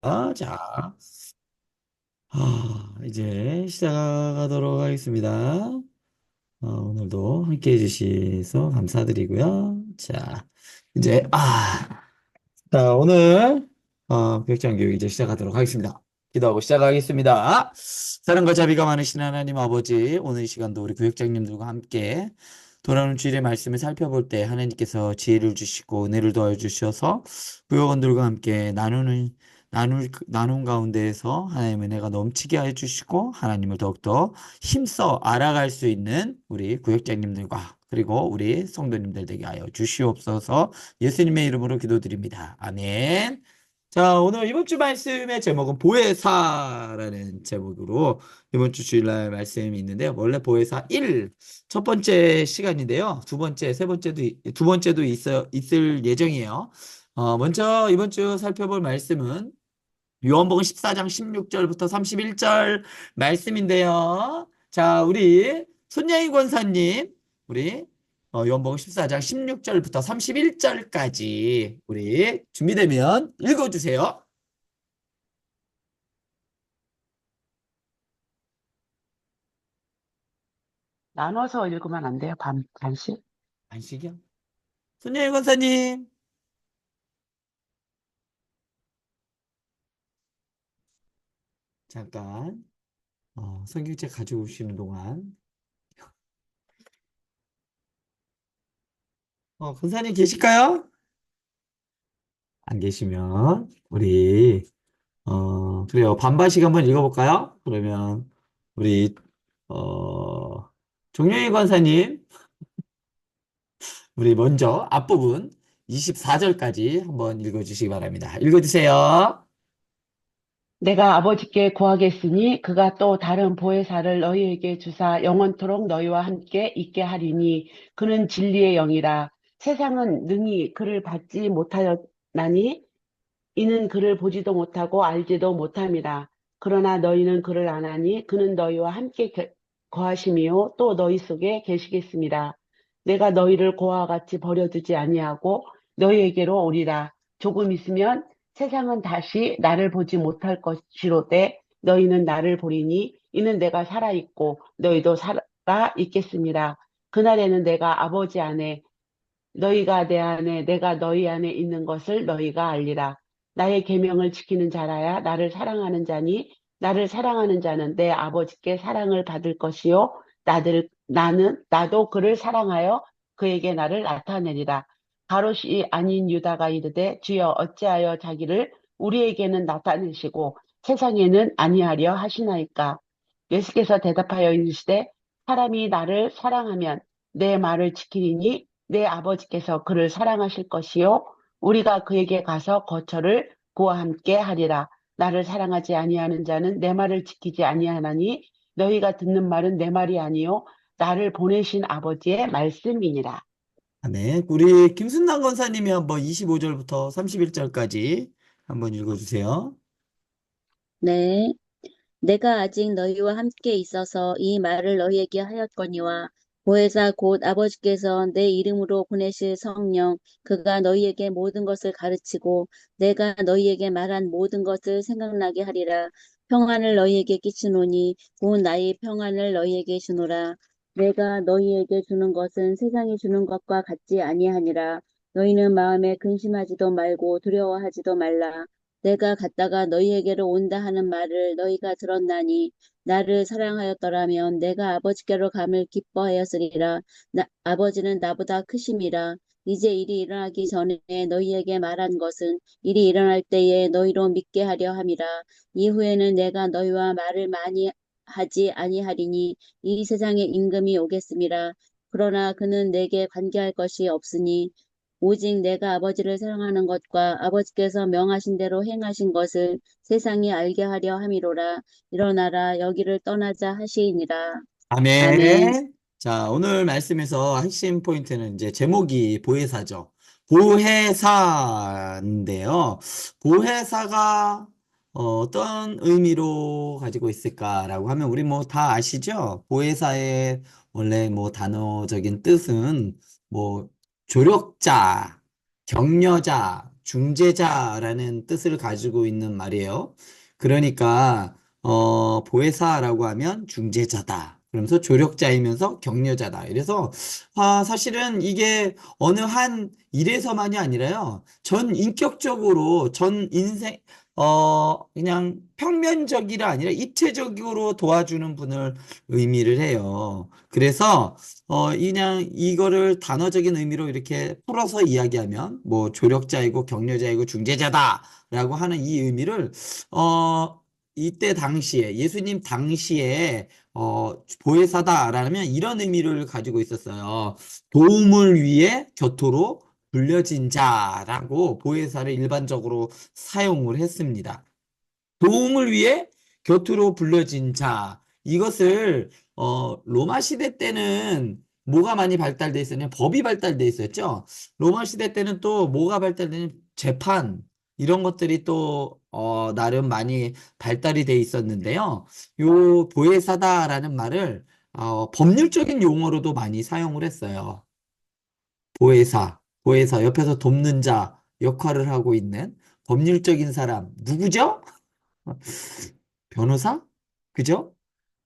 자, 이제 시작하도록 하겠습니다. 오늘도 함께 해주셔서 감사드리고요. 자, 이제, 자, 오늘, 교육장 교육 이제 시작하도록 하겠습니다. 기도하고 시작하겠습니다. 사랑과 자비가 많으신 하나님 아버지, 오늘 이 시간도 우리 교육장님들과 함께 돌아오는 주일의 말씀을 살펴볼 때 하나님께서 지혜를 주시고 은혜를 도와주셔서 구역원들과 함께 나눈 가운데에서 하나님의 은혜가 넘치게 해주시고 하나님을 더욱더 힘써 알아갈 수 있는 우리 구역장님들과 그리고 우리 성도님들 되게 하여 주시옵소서. 예수님의 이름으로 기도드립니다. 아멘. 자, 오늘 이번 주 말씀의 제목은 보혜사라는 제목으로 이번 주 주일날 말씀이 있는데요. 원래 보혜사 1, 첫 번째 시간인데요. 두 번째, 세 번째도, 두 번째도 있을 예정이에요. 먼저 이번 주 살펴볼 말씀은 요한복음 14장 16절부터 31절 말씀인데요. 자, 우리 손양희 권사님, 우리 요한복음 14장 16절부터 31절까지 우리 준비되면 읽어주세요. 나눠서 읽으면 안 돼요? 반씩? 안식이요? 손양희 권사님, 잠깐 성경책 가져오시는 동안 권사님 계실까요? 안 계시면 우리 그래요. 반반씩 한번 읽어볼까요? 그러면 우리 종영희 권사님, 우리 먼저 앞부분 24절까지 한번 읽어주시기 바랍니다. 읽어주세요. 내가 아버지께 구하겠으니 그가 또 다른 보혜사를 너희에게 주사 영원토록 너희와 함께 있게 하리니 그는 진리의 영이라. 세상은 능히 그를 받지 못하였나니 이는 그를 보지도 못하고 알지도 못함이라. 그러나 너희는 그를 아나니 그는 너희와 함께 거하심이요 또 너희 속에 계시겠습니다. 내가 너희를 고아와 같이 버려두지 아니하고 너희에게로 오리라. 조금 있으면 세상은 다시 나를 보지 못할 것이로되 너희는 나를 보리니 이는 내가 살아있고 너희도 살아 있겠습니다. 그날에는 내가 아버지 안에 너희가 내 안에 내가 너희 안에 있는 것을 너희가 알리라. 나의 계명을 지키는 자라야 나를 사랑하는 자니 나를 사랑하는 자는 내 아버지께 사랑을 받을 것이요 나도 그를 사랑하여 그에게 나를 나타내리라. 바롯이 아닌 유다가 이르되 주여 어찌하여 자기를 우리에게는 나타내시고 세상에는 아니하려 하시나이까. 예수께서 대답하여 이르시되 사람이 나를 사랑하면 내 말을 지키리니 내 아버지께서 그를 사랑하실 것이요 우리가 그에게 가서 거처를 그와 함께 하리라. 나를 사랑하지 아니하는 자는 내 말을 지키지 아니하나니 너희가 듣는 말은 내 말이 아니요 나를 보내신 아버지의 말씀이니라. 네, 우리 김순남 권사님이 한번 25절부터 31절까지 한번 읽어주세요. 네, 내가 아직 너희와 함께 있어서 이 말을 너희에게 하였거니와 보혜사 곧 아버지께서 내 이름으로 보내실 성령 그가 너희에게 모든 것을 가르치고 내가 너희에게 말한 모든 것을 생각나게 하리라. 평안을 너희에게 끼치노니 곧 나의 평안을 너희에게 주노라. 내가 너희에게 주는 것은 세상이 주는 것과 같지 아니하니라. 너희는 마음에 근심하지도 말고 두려워하지도 말라. 내가 갔다가 너희에게로 온다 하는 말을 너희가 들었나니 나를 사랑하였더라면 내가 아버지께로 감을 기뻐하였으리라. 아버지는 나보다 크심이라. 이제 일이 일어나기 전에 너희에게 말한 것은 일이 일어날 때에 너희로 믿게 하려 함이라. 이후에는 내가 너희와 말을 많이 하지 아니하리니 이 세상에 임금이 오겠음이라. 그러나 그는 내게 관계할 것이 없으니 오직 내가 아버지를 사랑하는 것과 아버지께서 명하신 대로 행하신 것을 세상이 알게 하려 함이로라. 일어나라 여기를 떠나자 하시니라. 아멘. 아멘. 자, 오늘 말씀에서 핵심 포인트는 이제 제목이 보혜사죠. 보혜사인데요. 보혜사가 어떤 의미로 가지고 있을까라고 하면 우리 뭐 다 아시죠? 보혜사의 원래 뭐 단어적인 뜻은 뭐 조력자, 격려자, 중재자라는 뜻을 가지고 있는 말이에요. 그러니까 보혜사라고 하면 중재자다. 그러면서 조력자이면서 격려자다. 이래서 사실은 이게 어느 한 일에서만이 아니라요. 전 인격적으로 전 인생 그냥 평면적이라 아니라 입체적으로 도와주는 분을 의미를 해요. 그래서 그냥 이거를 단어적인 의미로 이렇게 풀어서 이야기하면 뭐 조력자이고 격려자이고 중재자다라고 하는 이 의미를 이때 당시에 예수님 당시에 보혜사다라면 이런 의미를 가지고 있었어요. 도움을 위해 곁으로 불려진 자라고 보혜사를 일반적으로 사용을 했습니다. 도움을 위해 곁으로 불려진 자. 이것을 로마 시대 때는 뭐가 많이 발달돼 있었냐? 법이 발달돼 있었죠. 로마 시대 때는 또 뭐가 발달되는 재판 이런 것들이 또 나름 많이 발달이 돼 있었는데요. 요 보혜사다라는 말을 법률적인 용어로도 많이 사용을 했어요. 보혜사 옆에서 돕는 자 역할을 하고 있는 법률적인 사람 누구죠? 변호사? 그죠?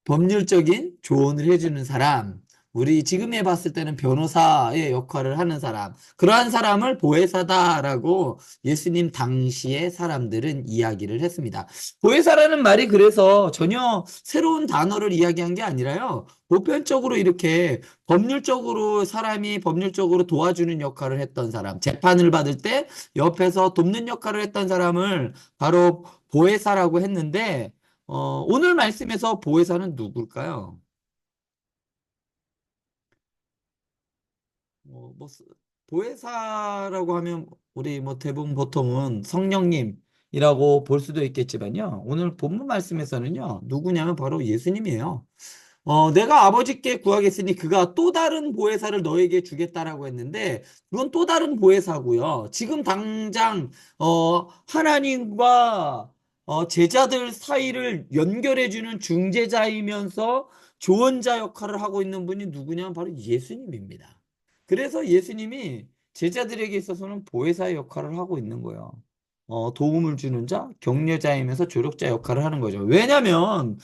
법률적인 조언을 해주는 사람, 우리 지금 해봤을 때는 변호사의 역할을 하는 사람, 그러한 사람을 보혜사다라고 예수님 당시의 사람들은 이야기를 했습니다. 보혜사라는 말이 그래서 전혀 새로운 단어를 이야기한 게 아니라요. 보편적으로 이렇게 법률적으로 사람이 법률적으로 도와주는 역할을 했던 사람, 재판을 받을 때 옆에서 돕는 역할을 했던 사람을 바로 보혜사라고 했는데, 오늘 말씀에서 보혜사는 누굴까요? 뭐, 보혜사라고 하면 우리 뭐 대부분 보통은 성령님이라고 볼 수도 있겠지만요. 오늘 본문 말씀에서는요, 누구냐면 바로 예수님이에요. 내가 아버지께 구하겠으니 그가 또 다른 보혜사를 너에게 주겠다라고 했는데, 그건 또 다른 보혜사고요. 지금 당장, 하나님과 제자들 사이를 연결해주는 중재자이면서 조언자 역할을 하고 있는 분이 누구냐면 바로 예수님입니다. 그래서 예수님이 제자들에게 있어서는 보혜사의 역할을 하고 있는 거예요. 도움을 주는 자, 격려자이면서 조력자 역할을 하는 거죠. 왜냐면,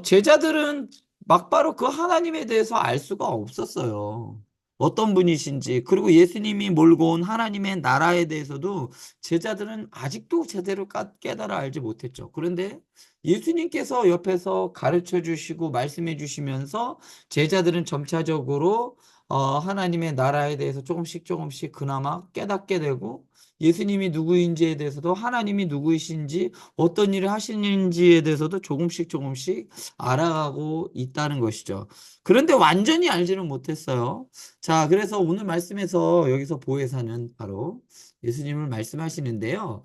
제자들은 막바로 그 하나님에 대해서 알 수가 없었어요. 어떤 분이신지, 그리고 예수님이 몰고 온 하나님의 나라에 대해서도 제자들은 아직도 제대로 깨달아 알지 못했죠. 그런데 예수님께서 옆에서 가르쳐 주시고 말씀해 주시면서 제자들은 점차적으로 하나님의 나라에 대해서 조금씩 조금씩 그나마 깨닫게 되고 예수님이 누구인지에 대해서도 하나님이 누구이신지 어떤 일을 하시는지에 대해서도 조금씩 조금씩 알아가고 있다는 것이죠. 그런데 완전히 알지는 못했어요. 자, 그래서 오늘 말씀에서 여기서 보혜사는 바로 예수님을 말씀하시는데요.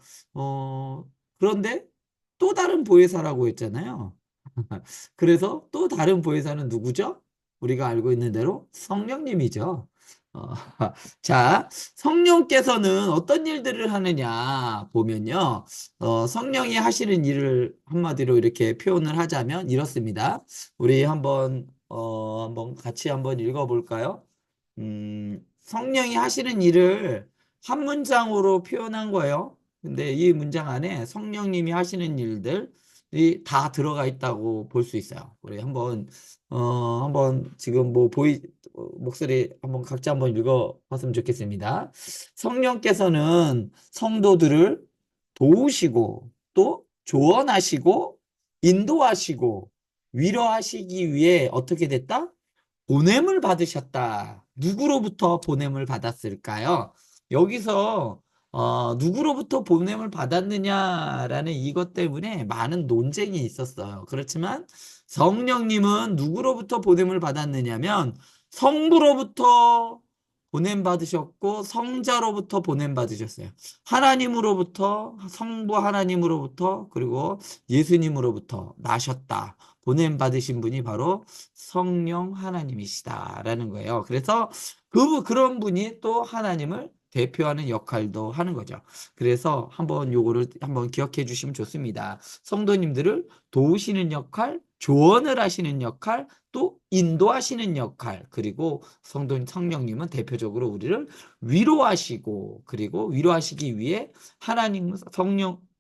그런데 또 다른 보혜사라고 했잖아요. 그래서 또 다른 보혜사는 누구죠? 우리가 알고 있는 대로 성령님이죠. 어, 자, 성령께서는 어떤 일들을 하느냐 보면요. 성령이 하시는 일을 한마디로 이렇게 표현을 하자면 이렇습니다. 우리 한번 같이 한번 읽어볼까요? 성령이 하시는 일을 한 문장으로 표현한 거예요. 근데 이 문장 안에 성령님이 하시는 일들이 다 들어가 있다고 볼 수 있어요. 우리 한번 지금 뭐 목소리 한번 각자 한번 읽어봤으면 좋겠습니다. 성령께서는 성도들을 도우시고 또 조언하시고 인도하시고 위로하시기 위해 어떻게 됐다? 보냄을 받으셨다. 누구로부터 보냄을 받았을까요? 여기서 누구로부터 보냄을 받았느냐라는 이것 때문에 많은 논쟁이 있었어요. 그렇지만 성령님은 누구로부터 보냄을 받았느냐면 성부로부터 보냄 받으셨고 성자로부터 보냄 받으셨어요. 하나님으로부터 성부 하나님으로부터 그리고 예수님으로부터 나셨다. 보냄 받으신 분이 바로 성령 하나님이시다라는 거예요. 그래서 그런 분이 또 하나님을 대표하는 역할도 하는 거죠. 그래서 한번 요거를 한번 기억해 주시면 좋습니다. 성도님들을 도우시는 역할, 조언을 하시는 역할, 또 인도하시는 역할, 그리고 성령님은 대표적으로 우리를 위로하시고, 그리고 위로하시기 위해 하나님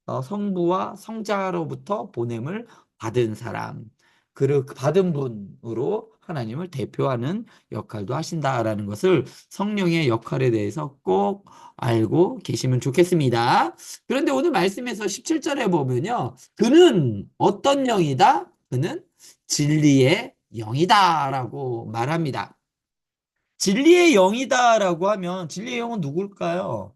성부와 성자로부터 보냄을 받은 사람, 그 받은 분으로 하나님을 대표하는 역할도 하신다라는 것을 성령의 역할에 대해서 꼭 알고 계시면 좋겠습니다. 그런데 오늘 말씀에서 17절에 보면요. 그는 어떤 영이다? 그는 진리의 영이다라고 말합니다. 진리의 영이다라고 하면 진리의 영은 누굴까요?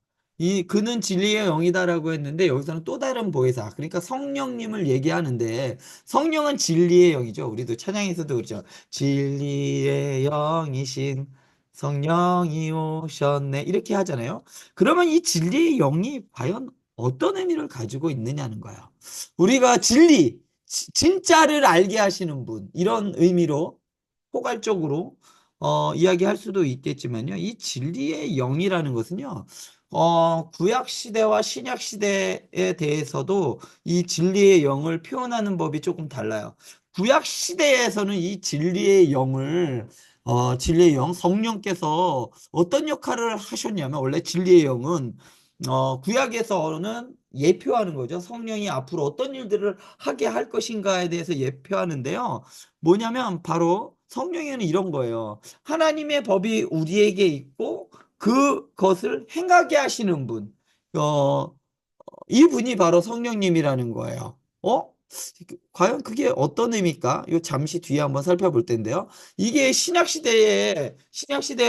그는 진리의 영이다라고 했는데 여기서는 또 다른 보혜사, 그러니까 성령님을 얘기하는데 성령은 진리의 영이죠. 우리도 찬양에서도 그렇죠. 진리의 영이신 성령이 오셨네 이렇게 하잖아요. 그러면 이 진리의 영이 과연 어떤 의미를 가지고 있느냐는 거예요. 우리가 진짜를 알게 하시는 분, 이런 의미로 포괄적으로 이야기할 수도 있겠지만요. 이 진리의 영이라는 것은요. 구약 시대와 신약 시대에 대해서도 이 진리의 영을 표현하는 법이 조금 달라요. 구약 시대에서는 이 진리의 영, 성령께서 어떤 역할을 하셨냐면, 원래 진리의 영은 구약에서는 예표하는 거죠. 성령이 앞으로 어떤 일들을 하게 할 것인가에 대해서 예표하는데요. 뭐냐면 바로 성령에는 이런 거예요. 하나님의 법이 우리에게 있고 그것을 행하게 하시는 분. 어, 이분이 바로 성령님이라는 거예요. 과연 그게 어떤 의미일까? 요 잠시 뒤에 한번 살펴볼 텐데요. 이게 신약 시대에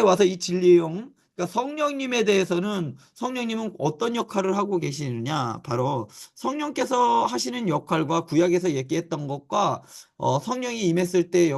와서 이 진리용, 그러니까 성령님에 대해서는 성령님은 어떤 역할을 하고 계시느냐? 바로 성령께서 하시는 역할과 구약에서 얘기했던 것과 성령이 임했을 때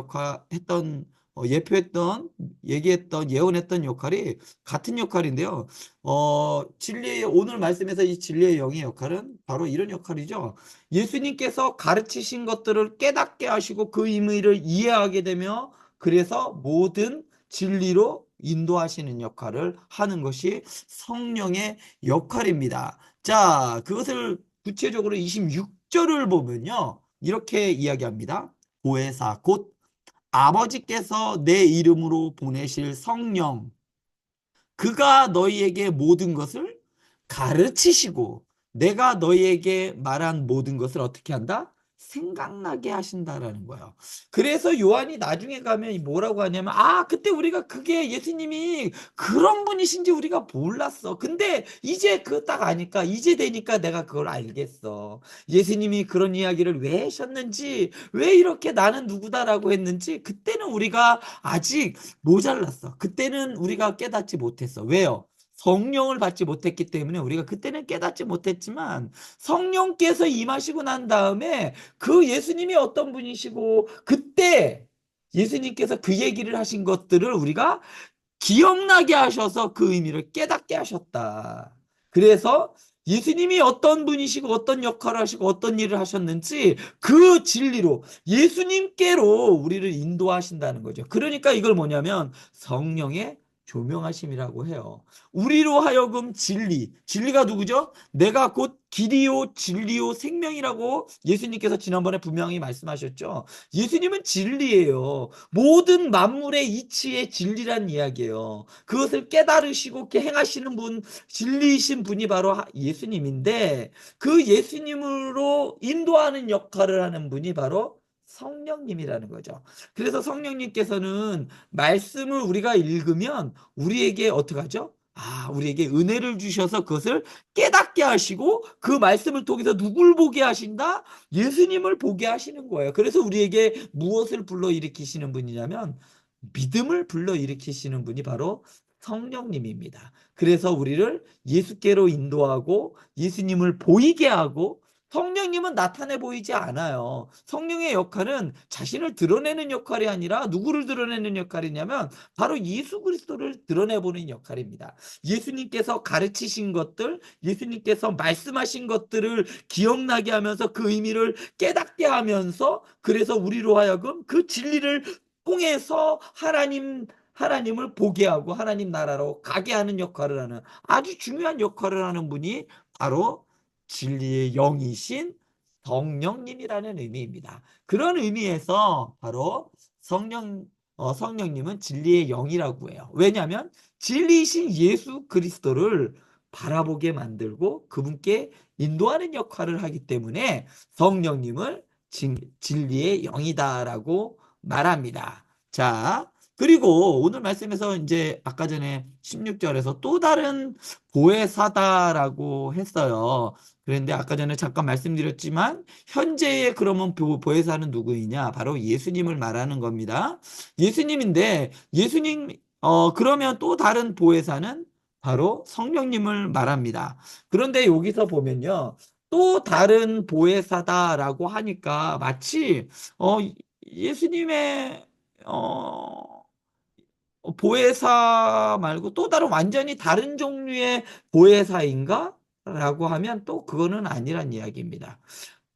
예표했던, 얘기했던, 예언했던 역할이 같은 역할인데요. 오늘 말씀에서 이 진리의 영의 역할은 바로 이런 역할이죠. 예수님께서 가르치신 것들을 깨닫게 하시고 그 의미를 이해하게 되며 그래서 모든 진리로 인도하시는 역할을 하는 것이 성령의 역할입니다. 자, 그것을 구체적으로 26절을 보면요. 이렇게 이야기합니다. 보혜사 곧 아버지께서 내 이름으로 보내실 성령, 그가 너희에게 모든 것을 가르치시고 내가 너희에게 말한 모든 것을 어떻게 한다? 생각나게 하신다라는 거예요. 그래서 요한이 나중에 가면 뭐라고 하냐면, 그때 우리가 그게 예수님이 그런 분이신지 우리가 몰랐어. 근데 이제 그 딱 아니까, 이제 되니까 내가 그걸 알겠어. 예수님이 그런 이야기를 왜 하셨는지, 왜 이렇게 나는 누구다라고 했는지, 그때는 우리가 아직 모자랐어. 그때는 우리가 깨닫지 못했어. 왜요? 성령을 받지 못했기 때문에 우리가 그때는 깨닫지 못했지만 성령께서 임하시고 난 다음에 그 예수님이 어떤 분이시고 그때 예수님께서 그 얘기를 하신 것들을 우리가 기억나게 하셔서 그 의미를 깨닫게 하셨다. 그래서 예수님이 어떤 분이시고 어떤 역할을 하시고 어떤 일을 하셨는지 그 진리로 예수님께로 우리를 인도하신다는 거죠. 그러니까 이걸 뭐냐면 성령의 조명하심이라고 해요. 우리로 하여금 진리가 누구죠? 내가 곧 길이요 진리요 생명이라고 예수님께서 지난번에 분명히 말씀하셨죠. 예수님은 진리예요. 모든 만물의 이치의 진리란 이야기예요. 그것을 깨달으시고 행하시는 분, 진리이신 분이 바로 예수님인데 그 예수님으로 인도하는 역할을 하는 분이 바로 성령님이라는 거죠. 그래서 성령님께서는 말씀을 우리가 읽으면 우리에게 어떻게 하죠? 우리에게 은혜를 주셔서 그것을 깨닫게 하시고 그 말씀을 통해서 누굴 보게 하신다? 예수님을 보게 하시는 거예요. 그래서 우리에게 무엇을 불러일으키시는 분이냐면 믿음을 불러일으키시는 분이 바로 성령님입니다. 그래서 우리를 예수께로 인도하고 예수님을 보이게 하고 성령님은 나타내 보이지 않아요. 성령의 역할은 자신을 드러내는 역할이 아니라 누구를 드러내는 역할이냐면 바로 예수 그리스도를 드러내보는 역할입니다. 예수님께서 가르치신 것들, 예수님께서 말씀하신 것들을 기억나게 하면서 그 의미를 깨닫게 하면서 그래서 우리로 하여금 그 진리를 통해서 하나님을 보게 하고 하나님 나라로 가게 하는 역할을 하는 아주 중요한 역할을 하는 분이 바로 진리의 영이신 성령님이라는 의미입니다. 그런 의미에서 바로 성령님은 진리의 영이라고 해요. 왜냐하면 진리이신 예수 그리스도를 바라보게 만들고 그분께 인도하는 역할을 하기 때문에 성령님을 진리의 영이다라고 말합니다. 자, 그리고 오늘 말씀에서 이제 아까 전에 16절에서 또 다른 보혜사다라고 했어요. 그런데 아까 전에 잠깐 말씀드렸지만 현재의 그러면 보혜사는 누구이냐? 바로 예수님을 말하는 겁니다. 예수님인데 예수님 그러면 또 다른 보혜사는 바로 성령님을 말합니다. 그런데 여기서 보면요. 또 다른 보혜사다라고 하니까 마치 예수님의 보혜사 말고 또 다른 완전히 다른 종류의 보혜사인가? 라고 하면 또 그거는 아니란 이야기입니다.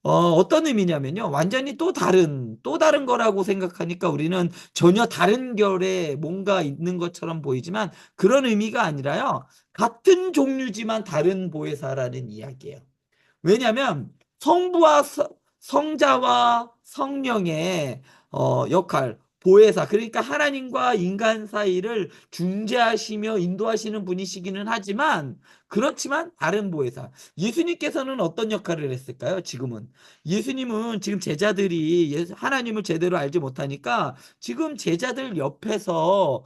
어떤 의미냐면요. 완전히 또 다른 거라고 생각하니까 우리는 전혀 다른 결에 뭔가 있는 것처럼 보이지만 그런 의미가 아니라요. 같은 종류지만 다른 보혜사라는 이야기예요. 왜냐하면 성부와 성자와 성령의 역할, 보혜사, 그러니까 하나님과 인간 사이를 중재하시며 인도하시는 분이시기는 하지만 그렇지만 다른 보혜사. 예수님께서는 어떤 역할을 했을까요? 지금은 예수님은 지금 제자들이 하나님을 제대로 알지 못하니까 지금 제자들 옆에서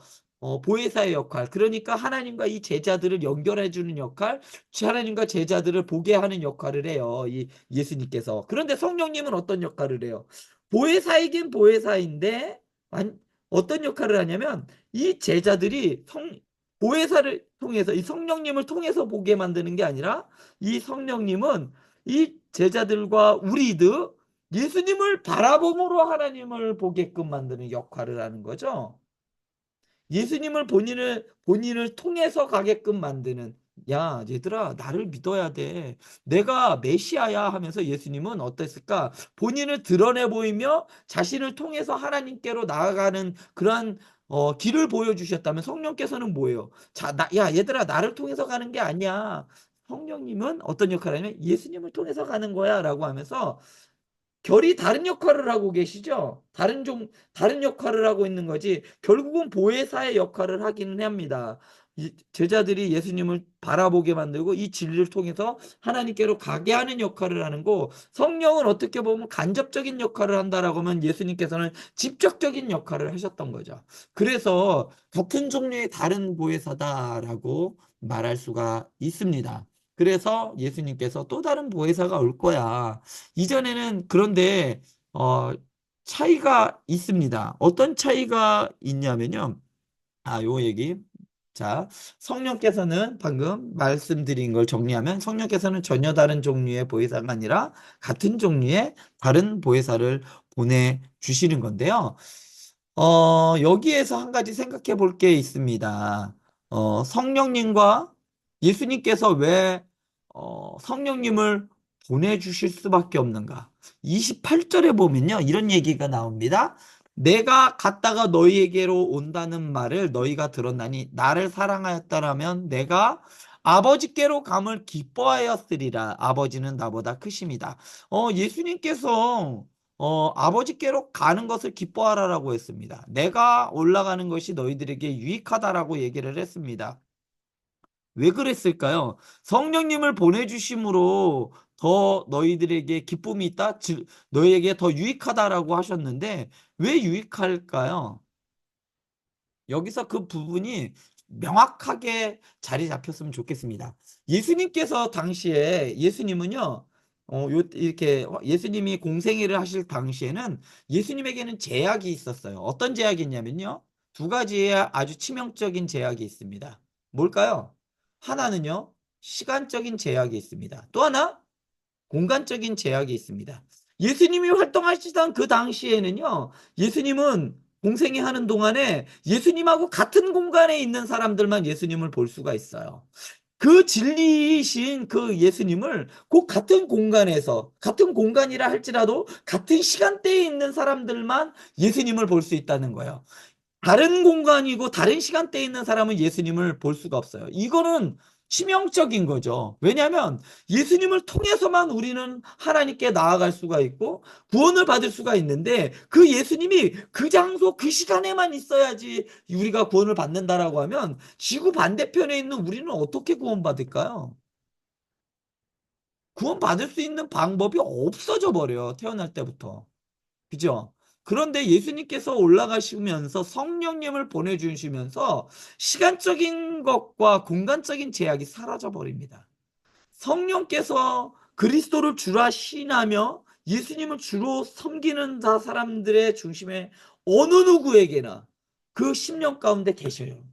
보혜사의 역할, 그러니까 하나님과 이 제자들을 연결해 주는 역할, 하나님과 제자들을 보게 하는 역할을 해요. 이 예수님께서. 그런데 성령님은 어떤 역할을 해요? 보혜사이긴 보혜사인데 어떤 역할을 하냐면 이 제자들이 보혜사를 통해서 이 성령님을 통해서 보게 만드는 게 아니라 이 성령님은 이 제자들과 우리들 예수님을 바라봄으로 하나님을 보게끔 만드는 역할을 하는 거죠. 예수님을 본인을 통해서 가게끔 만드는, 야, 얘들아, 나를 믿어야 돼. 내가 메시아야 하면서 예수님은 어땠을까? 본인을 드러내 보이며 자신을 통해서 하나님께로 나아가는 그러한 길을 보여주셨다면 성령께서는 뭐예요? 야, 얘들아, 나를 통해서 가는 게 아니야. 성령님은 어떤 역할을 하냐면 예수님을 통해서 가는 거야 라고 하면서 결이 다른 역할을 하고 계시죠? 다른 역할을 하고 있는 거지. 결국은 보혜사의 역할을 하기는 합니다. 제자들이 예수님을 바라보게 만들고 이 진리를 통해서 하나님께로 가게 하는 역할을 하는 거, 성령은 어떻게 보면 간접적인 역할을 한다라고 하면 예수님께서는 직접적인 역할을 하셨던 거죠. 그래서 같은 종류의 다른 보혜사다라고 말할 수가 있습니다. 그래서 예수님께서 또 다른 보혜사가 올 거야. 이전에는 그런데 차이가 있습니다. 어떤 차이가 있냐면요. 요 얘기. 자, 성령께서는 방금 말씀드린 걸 정리하면 성령께서는 전혀 다른 종류의 보혜사가 아니라 같은 종류의 다른 보혜사를 보내주시는 건데요. 여기에서 한 가지 생각해 볼 게 있습니다. 성령님과 예수님께서 왜 성령님을 보내주실 수밖에 없는가? 28절에 보면요. 이런 얘기가 나옵니다. 내가 갔다가 너희에게로 온다는 말을 너희가 들었나니 나를 사랑하였다라면 내가 아버지께로 감을 기뻐하였으리라. 아버지는 나보다 크십니다. 예수님께서 아버지께로 가는 것을 기뻐하라라고 했습니다. 내가 올라가는 것이 너희들에게 유익하다라고 얘기를 했습니다. 왜 그랬을까요? 성령님을 보내주심으로 더 너희들에게 기쁨이 있다? 즉, 너희에게 더 유익하다라고 하셨는데, 왜 유익할까요? 여기서 그 부분이 명확하게 자리 잡혔으면 좋겠습니다. 예수님께서 당시에, 예수님은요, 이렇게 예수님이 공생애를 하실 당시에는 예수님에게는 제약이 있었어요. 어떤 제약이 있냐면요. 두 가지의 아주 치명적인 제약이 있습니다. 뭘까요? 하나는요, 시간적인 제약이 있습니다. 또 하나, 공간적인 제약이 있습니다. 예수님이 활동하시던 그 당시에는요, 예수님은 공생애 하는 동안에 예수님하고 같은 공간에 있는 사람들만 예수님을 볼 수가 있어요. 그 진리이신 그 예수님을 꼭 같은 공간에서, 같은 공간이라 할지라도 같은 시간대에 있는 사람들만 예수님을 볼 수 있다는 거예요. 다른 공간이고 다른 시간대에 있는 사람은 예수님을 볼 수가 없어요. 이거는 치명적인 거죠. 왜냐하면 예수님을 통해서만 우리는 하나님께 나아갈 수가 있고 구원을 받을 수가 있는데 그 예수님이 그 장소 그 시간에만 있어야지 우리가 구원을 받는다라고 하면 지구 반대편에 있는 우리는 어떻게 구원받을까요? 구원받을 수 있는 방법이 없어져 버려요. 태어날 때부터. 그죠? 그런데 예수님께서 올라가시면서 성령님을 보내주시면서 시간적인 것과 공간적인 제약이 사라져 버립니다. 성령께서 그리스도를 주라 시인하며 예수님을 주로 섬기는 사람들의 중심에 어느 누구에게나 그 심령 가운데 계셔요.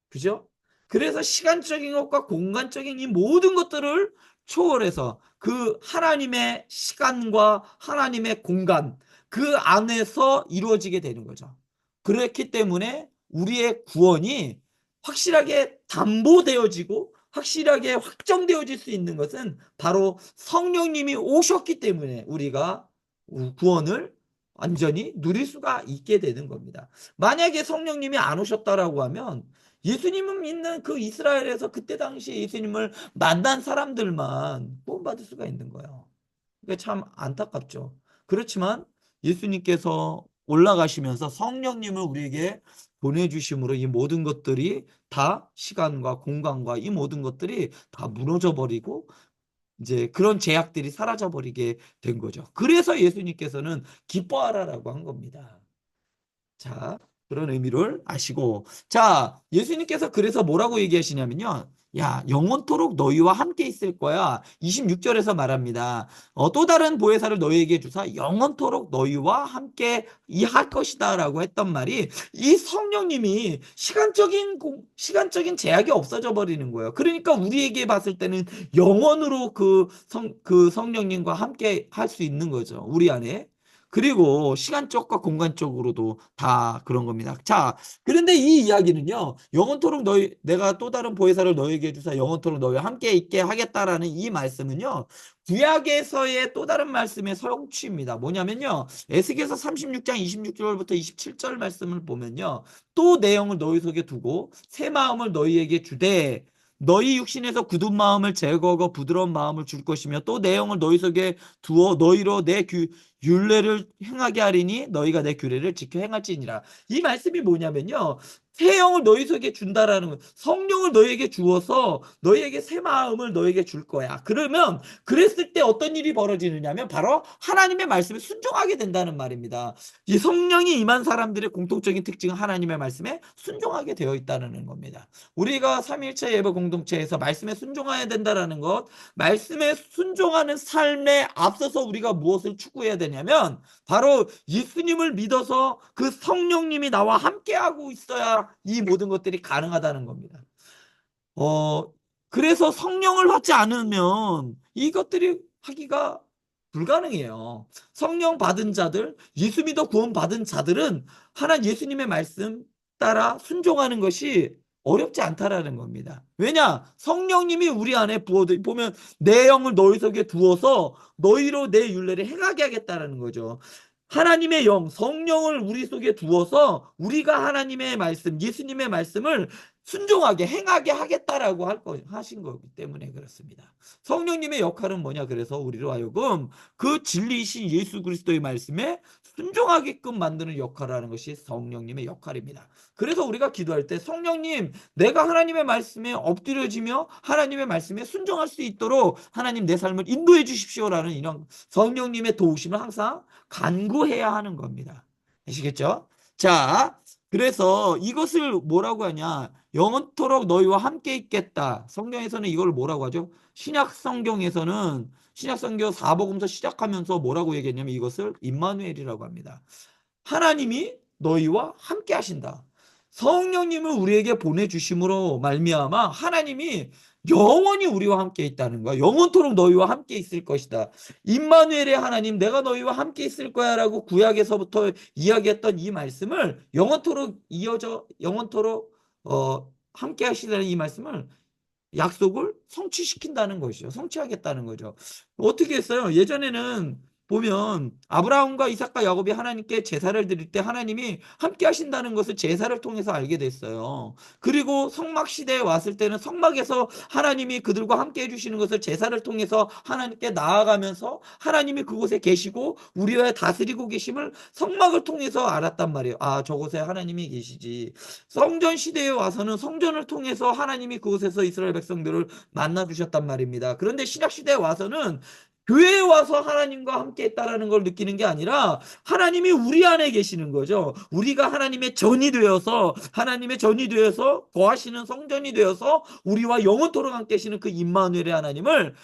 그죠? 그래서 시간적인 것과 공간적인 이 모든 것들을 초월해서 그 하나님의 시간과 하나님의 공간 그 안에서 이루어지게 되는 거죠. 그렇기 때문에 우리의 구원이 확실하게 담보되어지고 확실하게 확정되어질 수 있는 것은 바로 성령님이 오셨기 때문에 우리가 구원을 완전히 누릴 수가 있게 되는 겁니다. 만약에 성령님이 안 오셨다라고 하면 예수님을 믿는 그 이스라엘에서 그때 당시에 예수님을 만난 사람들만 구원받을 수가 있는 거예요. 그러니까 참 안타깝죠. 그렇지만 예수님께서 올라가시면서 성령님을 우리에게 보내주심으로 이 모든 것들이 다 시간과 공간과 이 모든 것들이 다 무너져 버리고 이제 그런 제약들이 사라져 버리게 된 거죠. 그래서 예수님께서는 기뻐하라라고 한 겁니다. 자, 그런 의미를 아시고. 자, 예수님께서 그래서 뭐라고 얘기하시냐면요. 야, 영원토록 너희와 함께 있을 거야. 26절에서 말합니다. 또 다른 보혜사를 너희에게 주사 영원토록 너희와 함께 할 것이다 라고 했던 말이 이 성령님이 시간적인 제약이 없어져 버리는 거예요. 그러니까 우리에게 봤을 때는 영원으로 그 성령님과 함께 할 수 있는 거죠. 우리 안에. 그리고 시간적과 공간적으로도 다 그런 겁니다. 자, 그런데 이 이야기는요, 영원토록 내가 또 다른 보혜사를 너에게 주사 영원토록 너희와 함께 있게 하겠다라는 이 말씀은요, 구약에서의 또 다른 말씀의 성취입니다. 뭐냐면요, 에스겔서 36장 26절부터 27절 말씀을 보면요, 또 내용을 너희 속에 두고 새 마음을 너희에게 주되 너희 육신에서 굳은 마음을 제거하고 부드러운 마음을 줄 것이며 또 내용을 너희 속에 두어 너희로 내 율례를 행하게 하리니 너희가 내 규례를 지켜 행할지니라. 이 말씀이 뭐냐면요. 새 영을 너희 속에 준다라는 거. 성령을 너희에게 주어서 너희에게 새 마음을 너희에게 줄 거야. 그러면 그랬을 때 어떤 일이 벌어지느냐면 바로 하나님의 말씀에 순종하게 된다는 말입니다. 이 성령이 임한 사람들의 공통적인 특징은 하나님의 말씀에 순종하게 되어 있다는 겁니다. 우리가 삼위일체 예배 공동체에서 말씀에 순종해야 된다라는 것, 말씀에 순종하는 삶에 앞서서 우리가 무엇을 추구해야 되냐면 바로 예수님을 믿어서 그 성령님이 나와 함께하고 있어야 이 모든 것들이 가능하다는 겁니다. 어, 그래서 성령을 받지 않으면 이것들이 하기가 불가능해요. 성령 받은 자들, 예수 믿어 구원 받은 자들은 하나님 예수님의 말씀 따라 순종하는 것이 어렵지 않다라는 겁니다. 왜냐? 성령님이 우리 안에 보면 내 영을 너희 속에 두어서 너희로 내 율례를 행하게 하겠다라는 거죠. 하나님의 영, 성령을 우리 속에 두어서 우리가 하나님의 말씀, 예수님의 말씀을 순종하게 행하게 하겠다라고 하신 거기 때문에 그렇습니다. 성령님의 역할은 뭐냐? 그래서 우리로 하여금 그 진리이신 예수 그리스도의 말씀에 순종하게끔 만드는 역할을 하는 것이 성령님의 역할입니다. 그래서 우리가 기도할 때 성령님, 내가 하나님의 말씀에 엎드려지며 하나님의 말씀에 순종할 수 있도록 하나님 내 삶을 인도해 주십시오라는 이런 성령님의 도우심을 항상 간구해야 하는 겁니다. 아시겠죠? 자, 그래서 이것을 뭐라고 하냐? 영원토록 너희와 함께 있겠다. 성경에서는 이걸 뭐라고 하죠? 신약 성경에서는 신약 성경 사복음서 시작하면서 뭐라고 얘기했냐면 이것을 임마누엘이라고 합니다. 하나님이 너희와 함께 하신다. 성령님을 우리에게 보내주심으로 말미암아 하나님이 영원히 우리와 함께 있다는 거야. 영원토록 너희와 함께 있을 것이다. 임마누엘의 하나님, 내가 너희와 함께 있을 거야라고 구약에서부터 이야기했던 이 말씀을 영원토록 함께 하시다는 이 말씀을 약속을 성취시킨다는 것이죠. 성취하겠다는 거죠. 어떻게 했어요? 예전에는 보면 아브라함과 이삭과 야곱이 하나님께 제사를 드릴 때 하나님이 함께 하신다는 것을 제사를 통해서 알게 됐어요. 그리고 성막 시대에 왔을 때는 성막에서 하나님이 그들과 함께 해주시는 것을 제사를 통해서 하나님께 나아가면서 하나님이 그곳에 계시고 우리와 다스리고 계심을 성막을 통해서 알았단 말이에요. 아, 저곳에 하나님이 계시지. 성전 시대에 와서는 성전을 통해서 하나님이 그곳에서 이스라엘 백성들을 만나 주셨단 말입니다. 그런데 신약 시대에 와서는 교회에 와서 하나님과 함께 했다라는 걸 느끼는 게 아니라 하나님이 우리 안에 계시는 거죠. 우리가 하나님의 전이 되어서 하나님의 전이 되어서 거하시는 성전이 되어서 우리와 영원토록 함께 계시는 그 임마누엘의 하나님을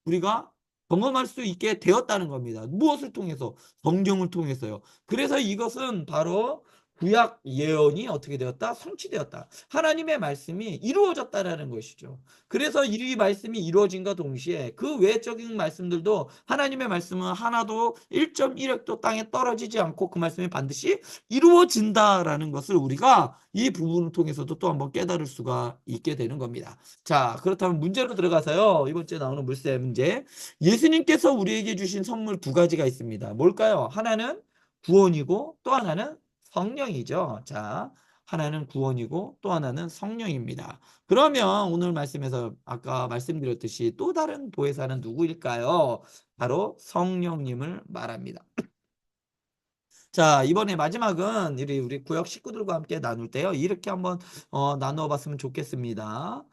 우리가 경험할 수 있게 되었다는 겁니다. 무엇을 통해서? 성경을 통해서요. 그래서 이것은 바로 구약 예언이 어떻게 되었다? 성취되었다. 하나님의 말씀이 이루어졌다라는 것이죠. 그래서 이 말씀이 이루어진과 동시에 그 외적인 말씀들도 하나님의 말씀은 하나도 1.1획도 땅에 떨어지지 않고 그 말씀이 반드시 이루어진다라는 것을 우리가 이 부분을 통해서도 또 한번 깨달을 수가 있게 되는 겁니다. 자, 그렇다면 문제로 들어가서요. 이번 주에 나오는 물세 문제. 예수님께서 우리에게 주신 선물 두 가지가 있습니다. 뭘까요? 하나는 구원이고 또 하나는 성령이죠. 자, 하나는 구원이고 또 하나는 성령입니다. 그러면 오늘 말씀에서 아까 말씀드렸듯이 또 다른 보혜사는 누구일까요? 바로 성령님을 말합니다. 자, 이번에 마지막은 우리 구역 식구들과 함께 나눌 때요. 이렇게 한번 나누어 봤으면 좋겠습니다.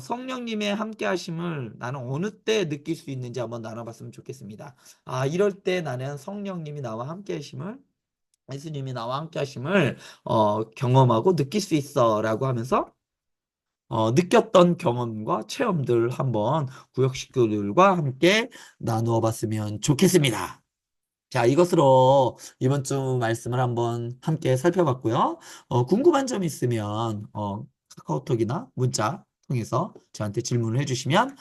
성령님의 함께 하심을 나는 어느 때 느낄 수 있는지 한번 나눠 봤으면 좋겠습니다. 아, 이럴 때 나는 성령님이 나와 함께 하심을 예수님이 나와 함께 하심을 경험하고 느낄 수 있어라고 하면서 느꼈던 경험과 체험들 한번 구역 식구들과 함께 나누어 봤으면 좋겠습니다. 자, 이것으로 이번 주 말씀을 한번 함께 살펴봤고요. 궁금한 점 있으면 카카오톡이나 문자 통해서 저한테 질문을 해주시면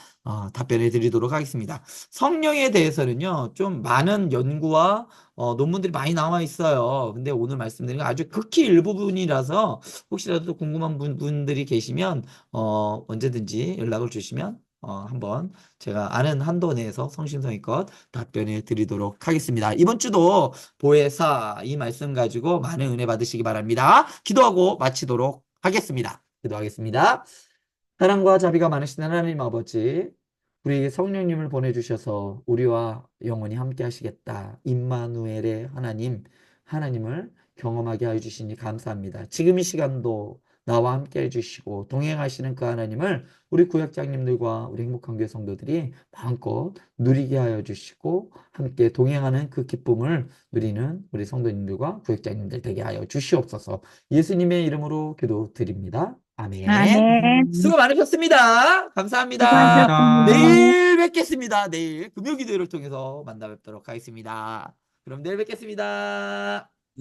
답변해 드리도록 하겠습니다. 성령에 대해서는요, 좀 많은 연구와 논문들이 많이 나와 있어요. 근데 오늘 말씀드린 건 아주 극히 일부분이라서 혹시라도 궁금한 분들이 계시면 언제든지 연락을 주시면 한번 제가 아는 한도 내에서 성심성의껏 답변해 드리도록 하겠습니다. 이번 주도 보혜사 이 말씀 가지고 많은 은혜 받으시기 바랍니다. 기도하고 마치도록 하겠습니다. 기도하겠습니다. 사랑과 자비가 많으신 하나님 아버지, 우리 성령님을 보내주셔서 우리와 영원히 함께 하시겠다. 임마누엘의 하나님, 하나님을 경험하게 해주시니 감사합니다. 지금 이 시간도 나와 함께 해주시고 동행하시는 그 하나님을 우리 구역장님들과 우리 행복한 교회 성도들이 마음껏 누리게 하여 주시고 함께 동행하는 그 기쁨을 누리는 우리 성도님들과 구역장님들 되게 하여 주시옵소서. 예수님의 이름으로 기도드립니다. 아멘. 아멘. 수고 많으셨습니다. 감사합니다. 수고하셨습니다. 내일 뵙겠습니다. 내일 금요기도회를 통해서 만나 뵙도록 하겠습니다. 그럼 내일 뵙겠습니다.